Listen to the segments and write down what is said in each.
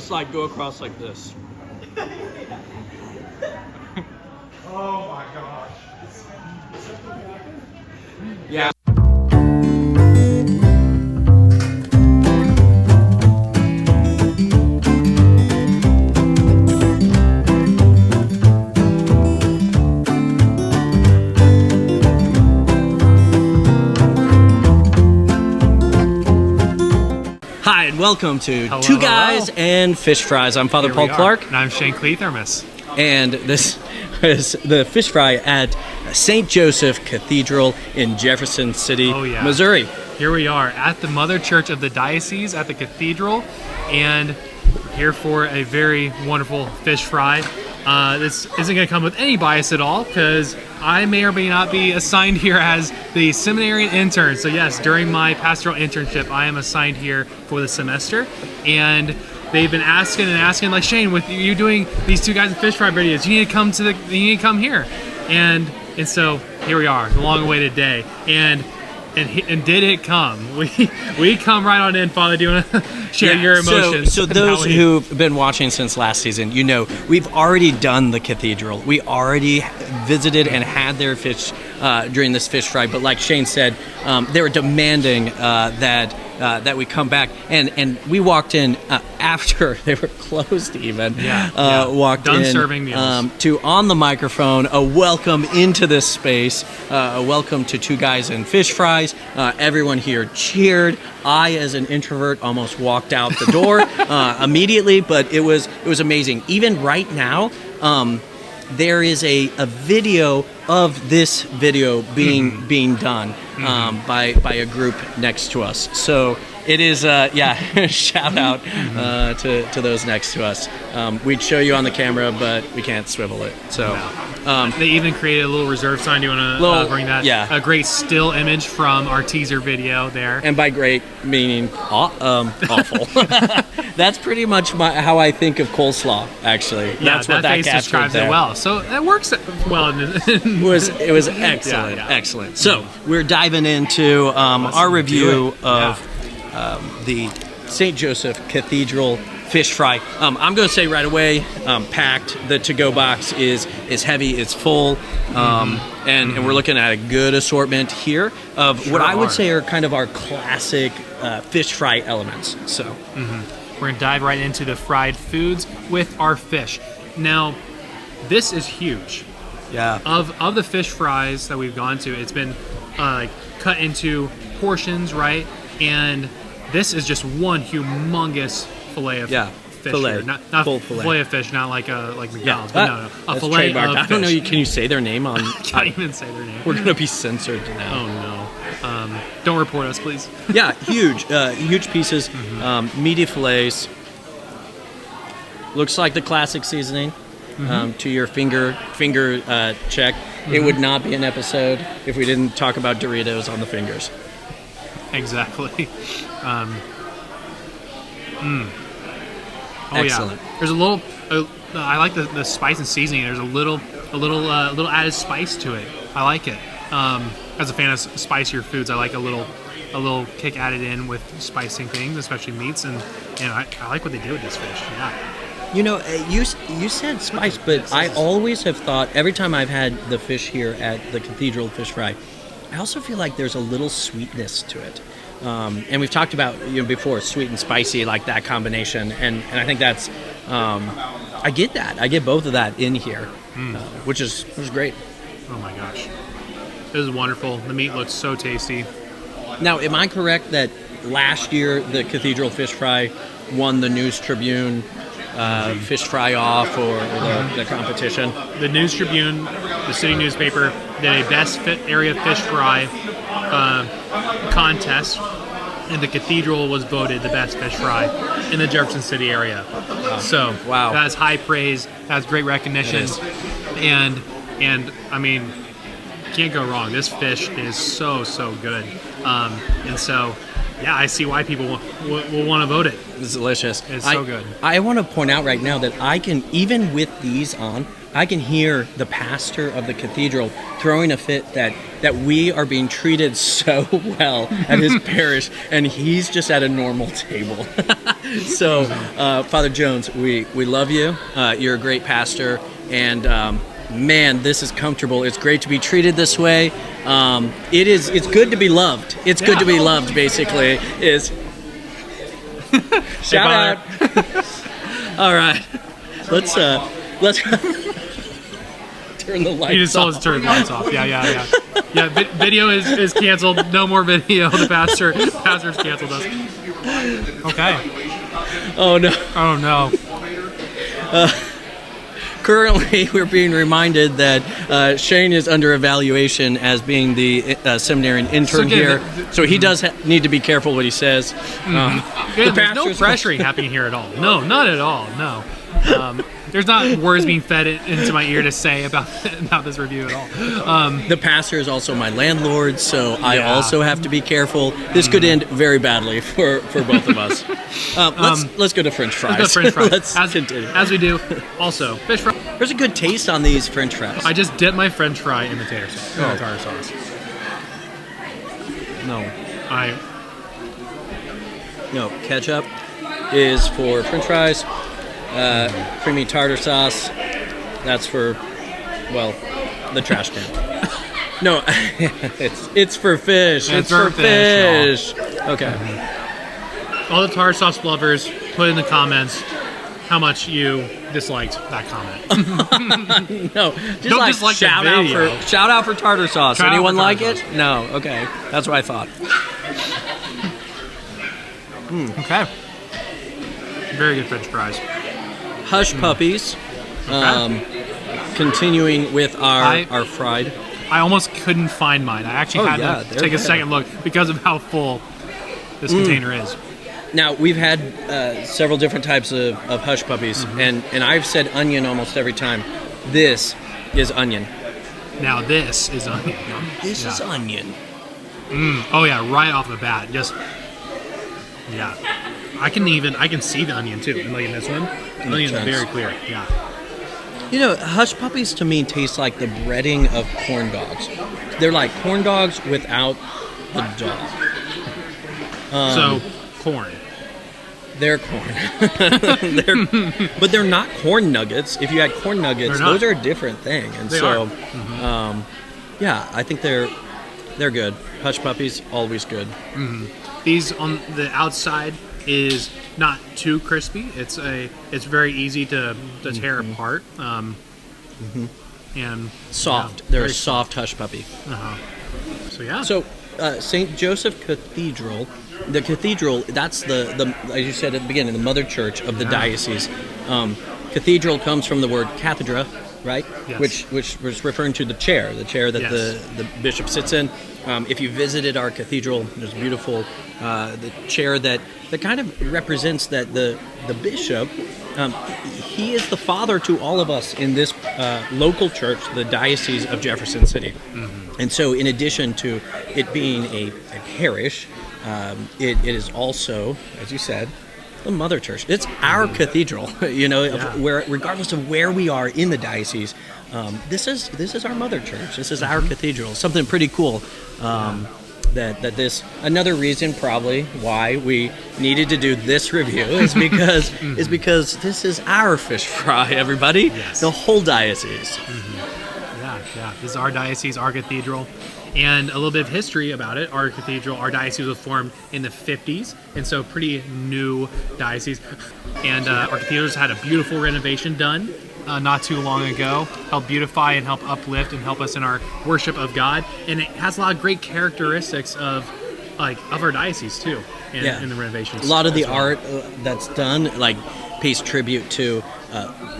Just like go across like this. Oh my gosh. Yeah. Hi, and welcome to Two Guys and Fish Fries. I'm Father Paul Clark. And I'm Shane Cleathermas. And this is the fish fry at St. Joseph Cathedral in Jefferson City, Missouri. Here we are at the Mother Church of the Diocese at the Cathedral, and we're here for a very wonderful fish fry. This isn't going to come with any bias at all, because I may or may not be assigned here as the seminarian intern. So yes, during my pastoral internship, I am assigned here for the semester, and they've been asking and asking, like, Shane, with you doing these Two Guys and Fish Fry videos, you need to come here, and so here we are, the long-awaited day, and did it come? We come right on in, Father. Do you want to share your emotions? So those who've been watching since last season, you know, we've already done the cathedral. We already visited and had their fish during this fish fry. But like Shane said, they were demanding that we come back, and we walked in after they were closed even. Walked done in, serving meals. To on the microphone, a welcome into this space, a welcome to Two Guys and Fish Fries. Everyone here cheered. I, as an introvert, almost walked out the door immediately, but it was amazing. Even right now, there is a video of this video being done by a group next to us. So it is, shout out to those next to us. We'd show you on the camera, but we can't swivel it. So they even created a little reserve sign. Do you want to bring that? Yeah. A great still image from our teaser video there. And by great, meaning awful. That's pretty much how I think of coleslaw, actually. That's what that face describes it well. So that works well. It was excellent, excellent. So we're diving into our review of the St. Joseph Cathedral fish fry. I'm going to say right away, packed. The to-go box is heavy, it's full, and we're looking at a good assortment here of what I would say are kind of our classic fish fry elements. So we're going to dive right into the fried foods with our fish. Now, this is huge. Yeah. Of the fish fries that we've gone to, it's been cut into portions, right? And this is just one humongous fillet of fish. Fillet. Here. Not full fillet of fish, not like McDonald's, but no. A fillet of fish. I don't know. Can you say their name on? I can't even say their name. We're gonna be censored now. Oh no. Don't report us, please. Yeah, huge pieces, meaty fillets. Looks like the classic seasoning. To your finger check. It would not be an episode if we didn't talk about Doritos on the fingers. Exactly. Excellent. Yeah. There's a little. I like the spice and seasoning. There's a little added spice to it. I like it. As a fan of spicier foods, I like a little kick added in with spicing things, especially meats, and I like what they did with this fish. Yeah. You know, you said spice, but I always have thought, every time I've had the fish here at the Cathedral Fish Fry, I also feel like there's a little sweetness to it. And we've talked about, before, sweet and spicy, like that combination. And I think that's, I get that. I get both of that in here, which is great. Oh my gosh. This is wonderful. The meat looks so tasty. Now, am I correct that last year the Cathedral Fish Fry won the News Tribune fish fry off or the competition? The News Tribune, the city newspaper, did a best area fish fry contest, and the Cathedral was voted the best fish fry in the Jefferson City area. So that's high praise. That's great recognition, and I mean, can't go wrong. This fish is so good, and so. Yeah, I see why people will want to vote it. It's delicious. It's so good. I want to point out right now that I can, even with these on, I can hear the pastor of the cathedral throwing a fit that we are being treated so well at his parish, and he's just at a normal table. So, Father Jones, we love you. You're a great pastor, and man, this is comfortable. It's great to be treated this way. It's good to be loved. It's good to be loved, basically. Shout out. All right. Let's turn the lights off. You just told us to turn the lights off. Yeah. Yeah, video is canceled. No more video. The pastor's canceled us. Okay. Oh no. Currently, we're being reminded that Shane is under evaluation as being the seminarian intern here, so he does need to be careful what he says. There's no pressuring happening here at all. No, not at all. No. There's not words being fed into my ear to say about this review at all. The pastor is also my landlord, so I also have to be careful. This could end very badly for both of us. Let's go to French fries. Let's go to French fries. Let's continue. As we do. Also, fish fries. There's a good taste on these French fries. I just dipped my French fry in the tartar sauce. No, ketchup is for French fries. Creamy tartar sauce, that's for, well, the trash can. No, it's for fish. It's for fish. Okay. All the tartar sauce lovers, put in the comments how much you disliked that comment. No, don't dislike shout out for tartar sauce. Anyone like it? No. Okay, that's what I thought. Okay. Very good French fries. Hush puppies. Continuing with our fried. I almost couldn't find mine. I actually had to take a second look because of how full this container is. Now, we've had several different types of hush puppies, and I've said onion almost every time. This is onion. Now, this is onion. This is onion. Oh, yeah, right off the bat. Yeah. I can see the onion, too. Like in this one, the onion is very clear. Yeah. You know, hush puppies to me taste like the breading of corn dogs. They're like corn dogs without the dog. So, corn. They're corn. But they're not corn nuggets. If you had corn nuggets, those are a different thing. And I think they're good. Hush puppies, always good. These on the outside is not too crispy. It's very easy to tear apart. And soft. They're a soft hush puppy. So St. Joseph Cathedral. The cathedral, that's the as you said at the beginning, the mother church of the diocese. Cathedral comes from the word cathedra, right? Yes. Which was referring to the chair that the bishop sits in. If you visited our cathedral, there's beautiful the chair that kind of represents that the bishop, he is the father to all of us in this local church, the Diocese of Jefferson City. And so in addition to it being a parish, it is also, as you said, the mother church. It's our cathedral, where regardless of where we are in the diocese, this is our mother church. This is our cathedral. Something pretty cool. That this another reason probably why we needed to do this review is because this is our fish fry, everybody. Yes. The whole diocese. Yeah. This is our diocese, our cathedral. And a little bit of history about it. Our diocese was formed in the 50s, and so pretty new diocese. And our cathedral's had a beautiful renovation done not too long ago. Help beautify and help uplift and help us in our worship of God. And it has a lot of great characteristics of our diocese too. In the renovations. A lot of the art that's done pays tribute to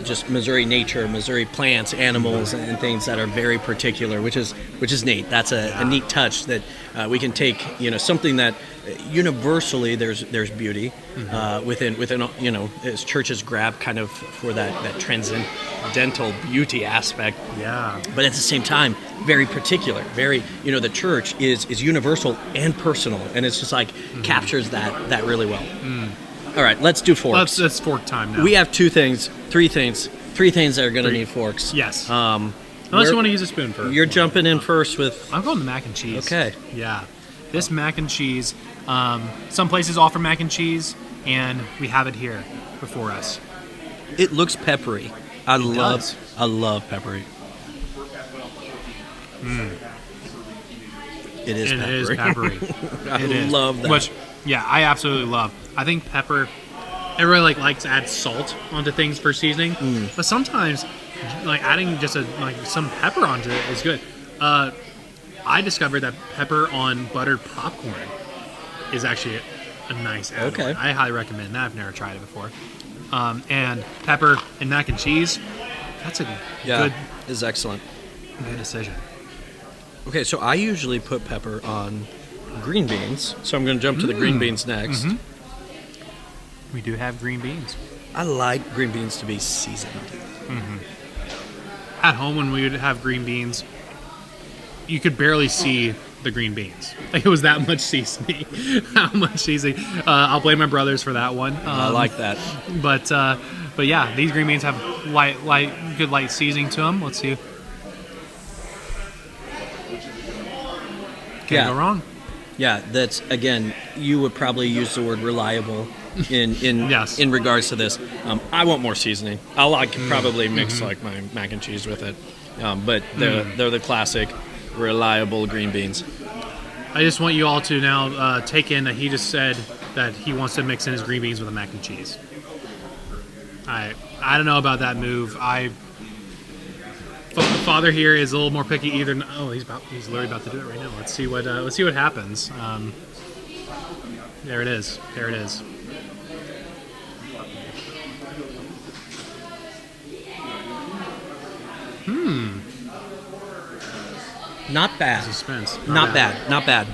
just Missouri nature, Missouri plants, animals, and things that are very particular, which is neat. That's a neat touch that we can take, something that universally there's beauty within as churches grab kind of for that transcendental beauty aspect. Yeah. But at the same time, very particular, very the church is universal and personal, and it's just captures that really well. All right, let's do forks. Let's fork time now. We have three things that are going to need forks. Yes. Unless you want to use a spoon first. You're jumping in first with... I'm going the mac and cheese. Okay. Yeah. This mac and cheese, some places offer mac and cheese, and we have it here before us. It looks peppery. I love peppery. It is peppery. It is peppery. I love that. Which, yeah, I absolutely love. I think pepper... Everybody likes to add salt onto things for seasoning, but sometimes adding just some pepper onto it is good. I discovered that pepper on buttered popcorn is actually a nice add-on. Okay. I highly recommend that. I've never tried it before. And pepper and mac and cheese, that's a good excellent. Good decision. Okay, so I usually put pepper on green beans, so I'm going to jump to the green beans next. Mm-hmm. We do have green beans. I like green beans to be seasoned. Mm-hmm. At home, when we would have green beans, you could barely see the green beans. Like, it was that much seasoning. How much seasoning? I'll blame my brothers for that one. I like that. But yeah, these green beans have good light seasoning to them. Let's see. Can't go wrong. Yeah, that's, again, you would probably use the word reliable in regards to this. I want more seasoning. I'll probably mix my mac and cheese with it. But they're the classic reliable green beans. I just want you all to now take in that he just said that he wants to mix in his green beans with a mac and cheese. I don't know about that move. Father here is a little more picky. He's literally about to do it right now. Let's see what happens. There it is. Not bad. Suspense. Not bad.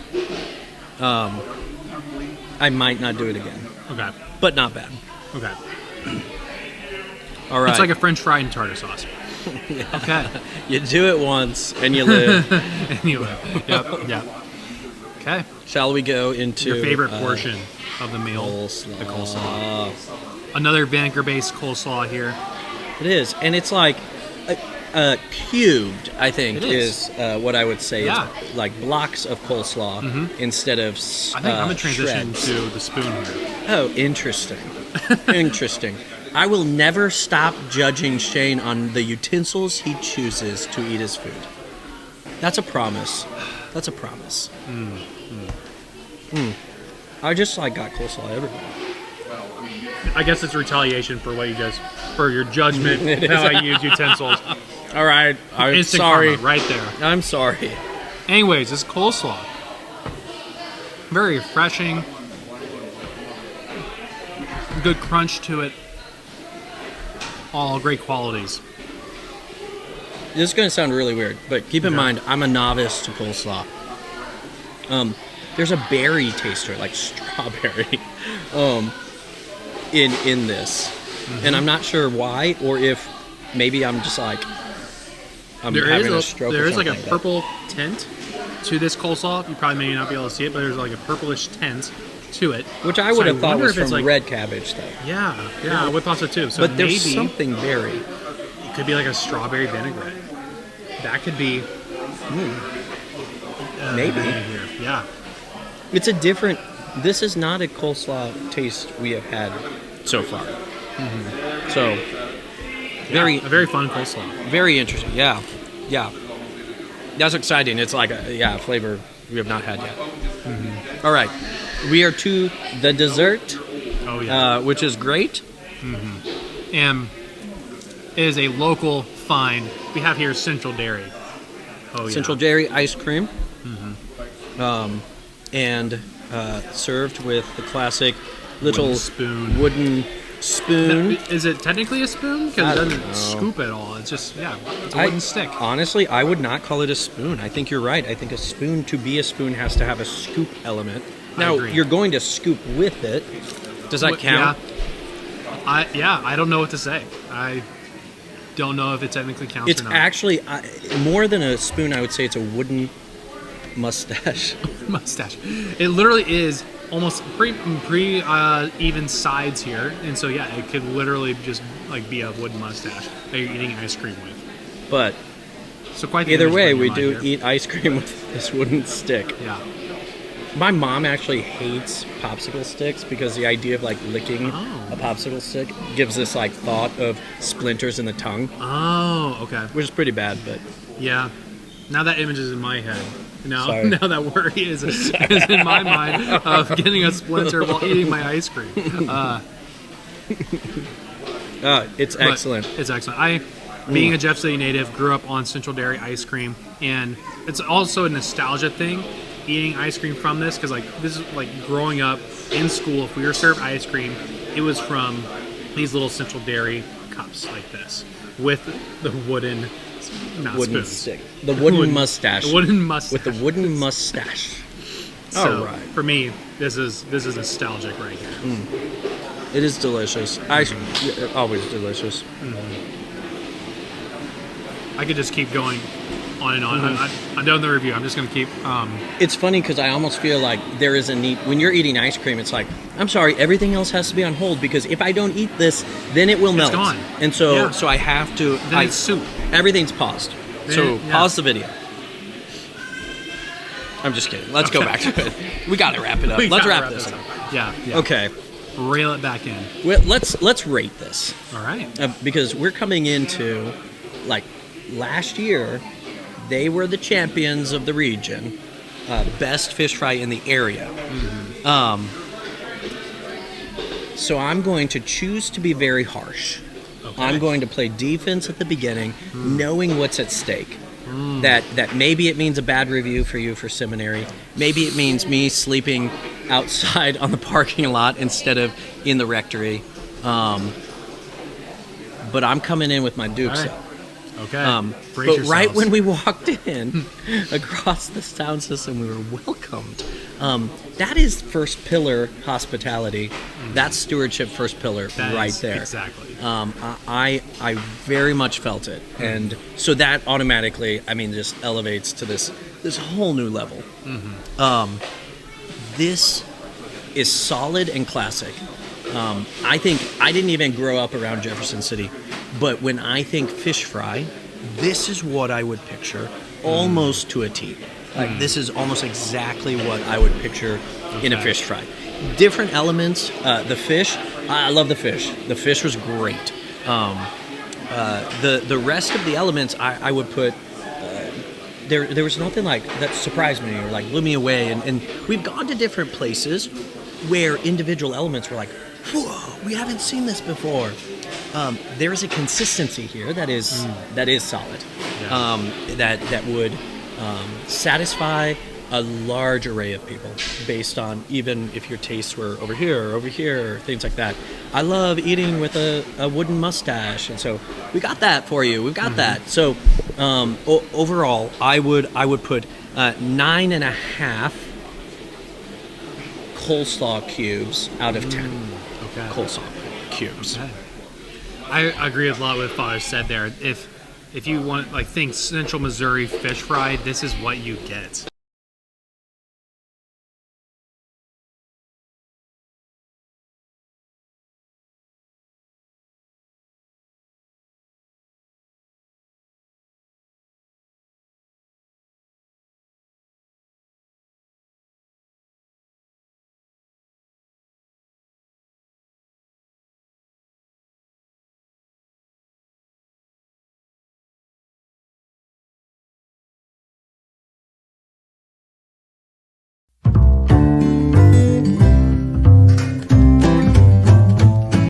I might not do it again. Okay. But not bad. Okay. All right. It's like a French fry in tartar sauce. Yeah. Okay. You do it once and you live. Yep. Okay. Shall we go into your favorite portion of the meal? Coleslaw. The coleslaw. Another vinegar-based coleslaw here. It is, and it's like cubed. I think is what I would say. Yeah. It's like blocks of coleslaw instead of. I think I'm gonna transition shreds. to the spoon here. Oh, interesting. Interesting. I will never stop judging Shane on the utensils he chooses to eat his food. That's a promise. I just got coleslaw everywhere. I guess it's retaliation for for your judgment of how I use utensils. All right, I'm Instant sorry. karma right there. I'm sorry. Anyways, this coleslaw, very refreshing. Good crunch to it. All great qualities. This is going to sound really weird, but keep in mind, I'm a novice to coleslaw. There's a berry taster, like strawberry, in this, and I'm not sure why, or if maybe I'm just I'm having a stroke. There or is like a something purple tint to this coleslaw. You probably may not be able to see it, but there's like a purplish tint to it, which I would have thought was if it's from red cabbage, though. Yeah, I would thought so too. So but there's something berry. It could be like a strawberry vinaigrette. That could be maybe. Here. Yeah, it's a different. This is not a coleslaw taste we have had so far. So a very fun coleslaw. Very interesting. Yeah. That's exciting. It's like a flavor we have not had yet. All right. We are to the dessert, which is great. And it is a local find. We have here Central Dairy. Central Dairy ice cream. And served with the classic little wooden spoon. Is it technically a spoon? Because it doesn't scoop at all. It's just, it's a wooden stick. Honestly, I would not call it a spoon. I think you're right. I think a spoon, to be a spoon, has to have a scoop element. Now, you're going to scoop with it. Does that count? Yeah. I don't know what to say. I don't know if it technically counts or not. It's actually, more than a spoon, I would say it's a wooden mustache. Mustache. It literally is almost pretty even sides here, and so yeah, it could literally just like be a wooden mustache that you're eating ice cream with. But So quite the either image way, in we your do mind here. eat ice cream with this wooden stick. Yeah. My mom actually hates popsicle sticks because the idea of like licking a popsicle stick gives this like thought of splinters in the tongue, Oh, okay. which is pretty bad. But Yeah. Now that image is in my head. Sorry. Now that worry is in my mind of getting a splinter while eating my ice cream. it's But excellent. It's excellent. Being a Jeff City native, grew up on Central Dairy ice cream, and it's also a nostalgia thing, eating ice cream from this, because like this is like growing up in school. If we were served ice cream, it was from these little Central Dairy cups like this with the wooden Wooden spoons. stick, the wooden mustache, The wooden mustache. with the wooden mustache. So All right. for me, this is nostalgic right here. It is delicious. Always delicious. I could just keep going on and on. I'm done with the review. I'm just going to keep. It's funny because I almost feel like there is a need when you're eating ice cream. It's like, I'm sorry, everything else has to be on hold because if I don't eat this, then it will melt. gone. And so, Yeah. so I have to. Then it's soup. Everything's paused. So Yeah. pause the video. I'm just kidding. Let's go back to it. We got to wrap it up. We Let's gotta wrap this up. Yeah. Okay. Reel it back in. Well, let's rate this All right. because we're coming into like last year. They were the champions of the region, best fish fry in the area. So I'm going to choose to be very harsh. Okay. I'm going to play defense at the beginning, knowing what's at stake. That maybe it means a bad review for you for seminary. Maybe it means me sleeping outside on the parking lot instead of in the rectory. But I'm coming in with my dukes All right. up. Okay. But right when we walked in across the sound system, we were welcomed. That is first pillar hospitality. That's stewardship first pillar That right is there. exactly. I very much felt it, and so that automatically, just elevates to this whole new level. This is solid and classic. I think I didn't even grow up around Jefferson City, but when I think fish fry, this is what I would picture almost to a T. Like this is almost exactly what I would picture in a fish fry. Different elements. The fish, I love the fish. The fish was great. The rest of the elements, I would put. There was nothing like that surprised me or like blew me away. And we've gone to different places where individual elements were like, whoa, we haven't seen this before. There is a consistency here that is solid. Yeah. That would satisfy a large array of people based on even if your tastes were over here, or things like that. I love eating with a wooden mustache, and so we got that for you. We've got that. So overall, I would put 9.5 coleslaw cubes out of 10. Okay. Coleslaw cubes. Okay. I agree with a lot with what Father said there. If you want think Central Missouri fish fry, this is what you get.